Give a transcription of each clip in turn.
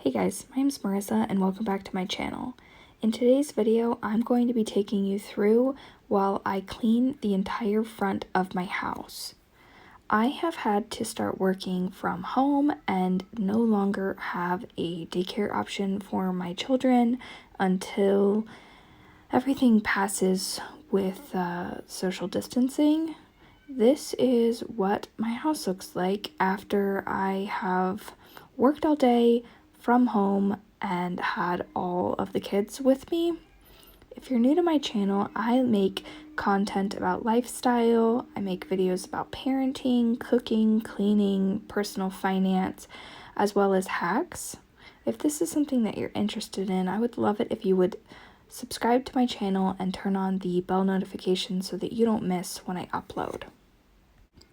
Hey guys, my name's Marissa and welcome back to my channel. In today's video, I'm going to be taking you through while I clean the entire front of my house. I have had to start working from home and no longer have a daycare option for my children until everything passes with social distancing. This is what my house looks like after I have worked all day from home and had all of the kids with me. If you're new to my channel, I make content about lifestyle, I make videos about parenting, cooking, cleaning, personal finance, as well as hacks. If this is something that you're interested in, I would love it if you would subscribe to my channel and turn on the bell notification so that you don't miss when I upload.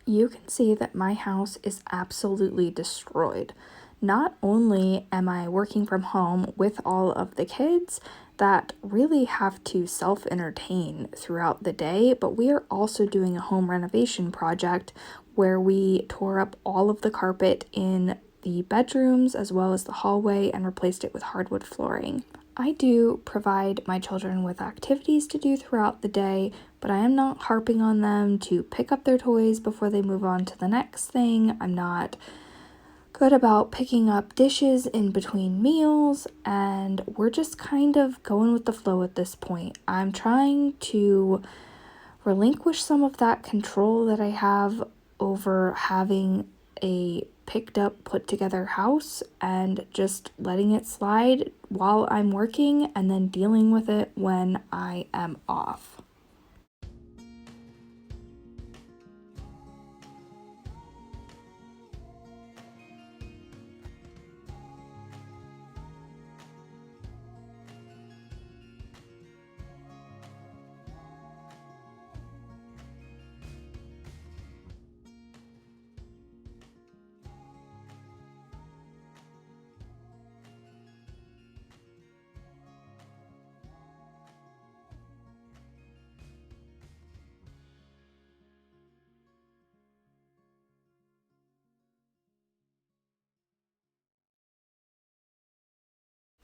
You can see that my house is absolutely destroyed. Not only am I working from home with all of the kids that really have to self-entertain throughout the day, but we are also doing a home renovation project where we tore up all of the carpet in the bedrooms as well as the hallway and replaced it with hardwood flooring. I do provide my children with activities to do throughout the day, but I am not harping on them to pick up their toys before they move on to the next thing. I'm not good about picking up dishes in between meals, and we're just kind of going with the flow at this point. I'm trying to relinquish some of that control that I have over having a picked up, put together house and just letting it slide while I'm working and then dealing with it when I am off.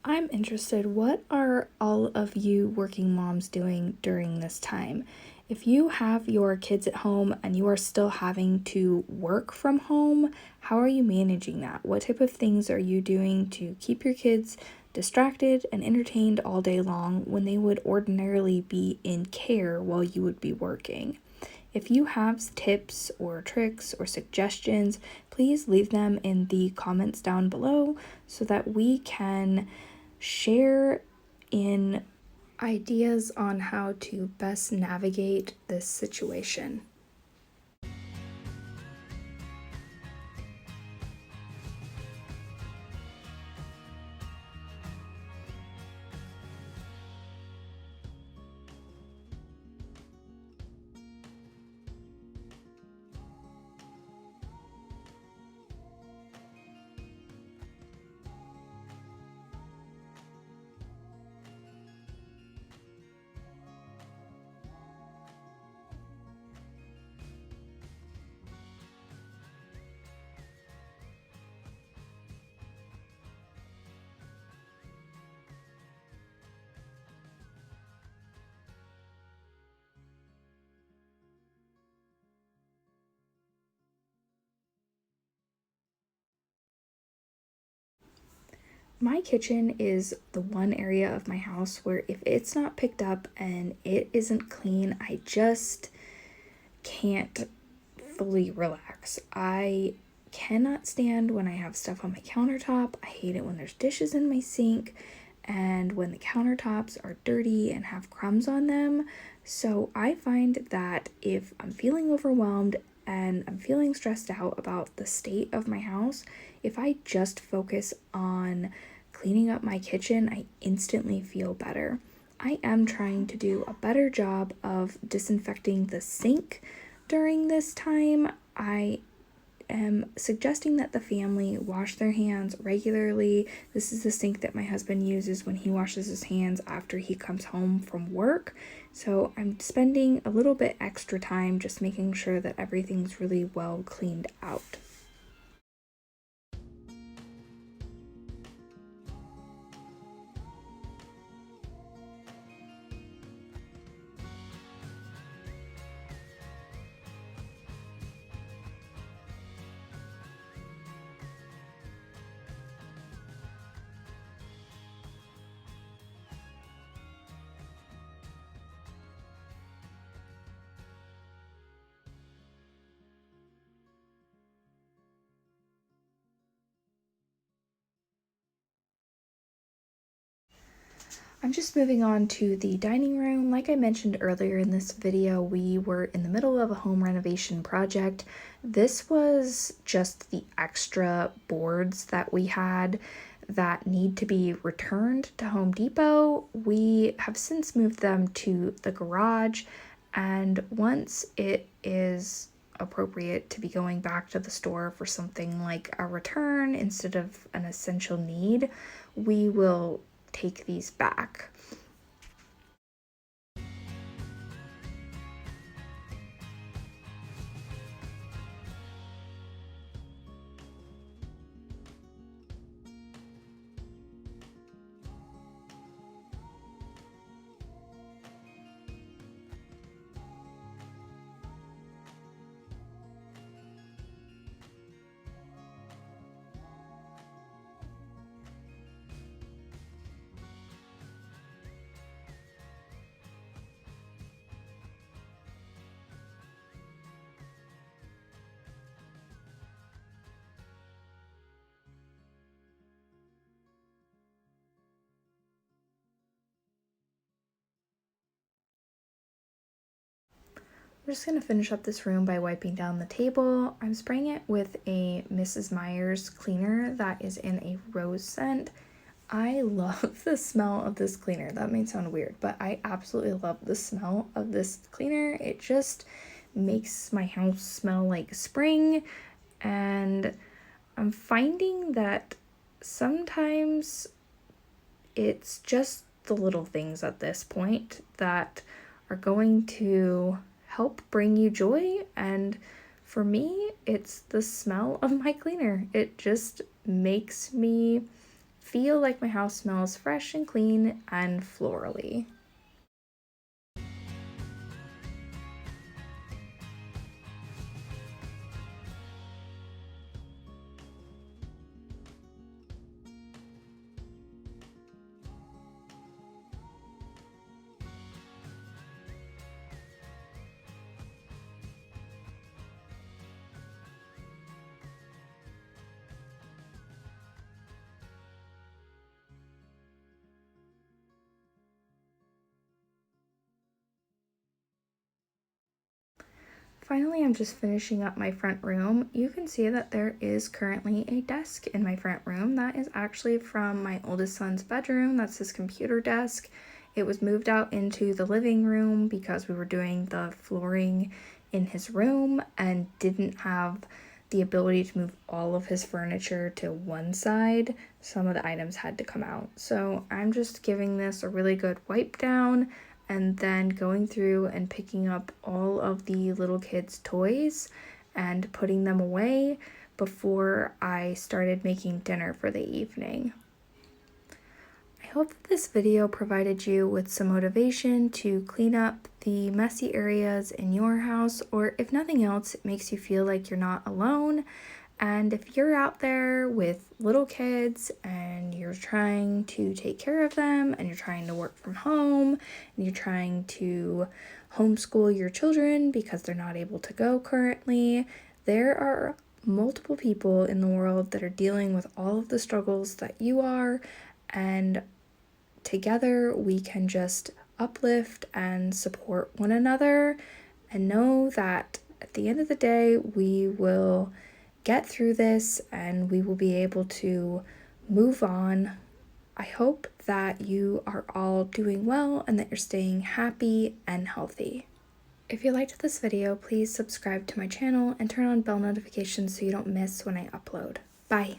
I'm interested, what are all of you working moms doing during this time? If you have your kids at home and you are still having to work from home, how are you managing that? What type of things are you doing to keep your kids distracted and entertained all day long when they would ordinarily be in care while you would be working? If you have tips or tricks or suggestions, please leave them in the comments down below so that we can share in ideas on how to best navigate this situation. My kitchen is the one area of my house where if it's not picked up and it isn't clean, I just can't fully relax. I cannot stand when I have stuff on my countertop. I hate it when there's dishes in my sink and when the countertops are dirty and have crumbs on them. So I find that if I'm feeling overwhelmed and I'm feeling stressed out about the state of my house, if I just focus on cleaning up my kitchen, I instantly feel better. I am trying to do a better job of disinfecting the sink during this time. I am suggesting that the family wash their hands regularly. This is the sink that my husband uses when he washes his hands after he comes home from work. So I'm spending a little bit extra time just making sure that everything's really well cleaned out. I'm just moving on to the dining room. Like I mentioned earlier in this video, we were in the middle of a home renovation project. This was just the extra boards that we had that need to be returned to Home Depot. We have since moved them to the garage, and once it is appropriate to be going back to the store for something like a return instead of an essential need, we will take these back. I'm just going to finish up this room by wiping down the table. I'm spraying it with a Mrs. Meyer's cleaner that is in a rose scent. I love the smell of this cleaner. That may sound weird, but I absolutely love the smell of this cleaner. It just makes my house smell like spring, and I'm finding that sometimes it's just the little things at this point that are going to help bring you joy, and for me, it's the smell of my cleaner. It just makes me feel like my house smells fresh and clean and florally. Finally, I'm just finishing up my front room. You can see that there is currently a desk in my front room. That is actually from my oldest son's bedroom. That's his computer desk. It was moved out into the living room because we were doing the flooring in his room and didn't have the ability to move all of his furniture to one side. Some of the items had to come out. So I'm just giving this a really good wipe down and then going through and picking up all of the little kids' toys and putting them away before I started making dinner for the evening. I hope that this video provided you with some motivation to clean up the messy areas in your house, or if nothing else, it makes you feel like you're not alone. And if you're out there with little kids and you're trying to take care of them and you're trying to work from home and you're trying to homeschool your children because they're not able to go currently, there are multiple people in the world that are dealing with all of the struggles that you are, and together we can just uplift and support one another and know that at the end of the day we will get through this and we will be able to move on. I hope that you are all doing well and that you're staying happy and healthy. If you liked this video, please subscribe to my channel and turn on bell notifications so you don't miss when I upload. Bye!